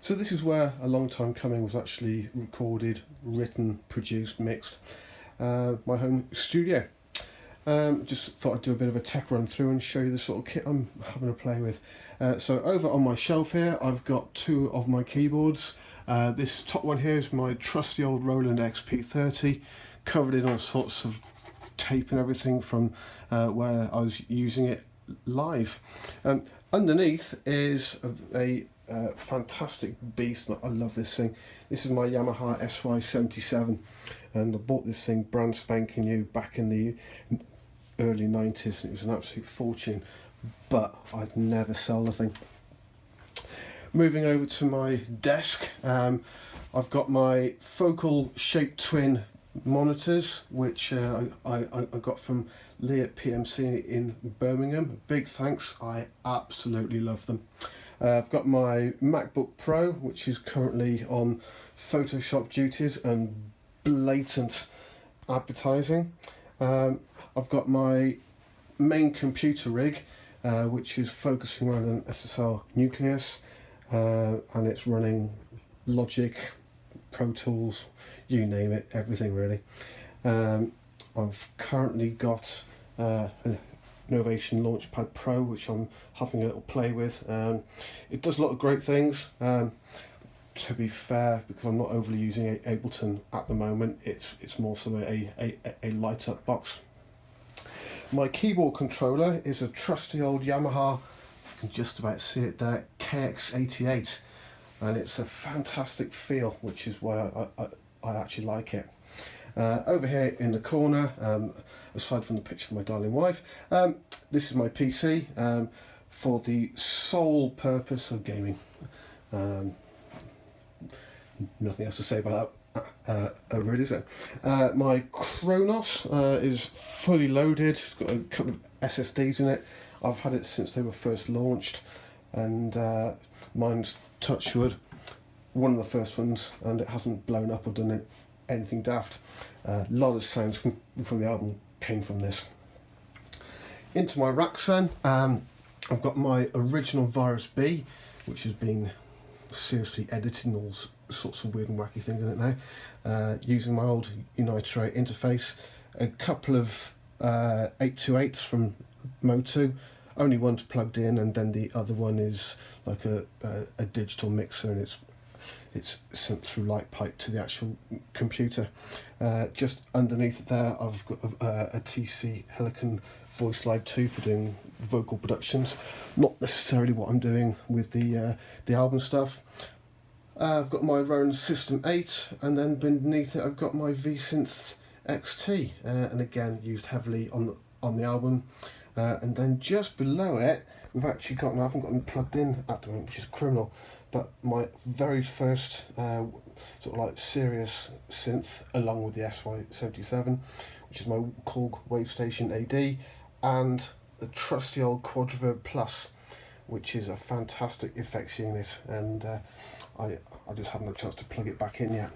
So this is where A Long Time Coming was actually recorded, written, produced, mixed. My home studio. Just thought I'd do a bit of a tech run through and show you the sort of kit I'm having to play with. So over on my shelf here I've got two of my keyboards. This top one here is my trusty old Roland XP30, covered in all sorts of tape and everything from where I was using it live. Underneath is a fantastic beast. I love this thing. This is my Yamaha SY77, and I bought this thing brand spanking new back in the early 90s, and it was an absolute fortune, but I'd never sell the thing. Moving over to my desk, I've got my focal shaped twin monitors, which I got from Lee at PMC in Birmingham. Big thanks, I absolutely love them. I've got my MacBook Pro, which is currently on Photoshop duties and blatant advertising. I've got my main computer rig, which is focusing around an SSL Nucleus, and it's running Logic, Pro Tools, you name it, everything really. I've currently got a Novation Launchpad Pro, which I'm having a little play with. It does a lot of great things. To be fair, because I'm not overly using Ableton at the moment, it's more so a light up box. My keyboard controller is a trusty old Yamaha, you can just about see it there, KX88, and it's a fantastic feel, which is why I actually like it. Over here in the corner, aside from the picture of my darling wife, this is my PC for the sole purpose of gaming. Nothing else to say about that, really, is it? My Kronos is fully loaded. It's got a couple of SSDs in it. I've had it since they were first launched, and mine's, touch wood, one of the first ones, and it hasn't blown up or done anything daft. A lot of sounds from the album came from this. Into my racks then, I've got my original Virus B, which has been seriously editing all sorts of weird and wacky things in it now, using my old Unitor interface, a couple of 828s from MOTU, only one's plugged in, and then the other one is like a digital mixer, and it's sent through light pipe to the actual computer. Just underneath there I've got a TC Helicon Voice Live 2 for doing vocal productions, not necessarily what I'm doing with the album stuff. I've got my Roland System 8, and then beneath it I've got my VSynth XT, and again used heavily on the album. And then just below it we've actually got, I haven't got them plugged in at the moment, which is criminal, but my very first sort of like serious synth, along with the SY77, which is my Korg Wavestation AD, and the trusty old Quadraverb Plus, which is a fantastic effects unit, and I just haven't had a chance to plug it back in yet.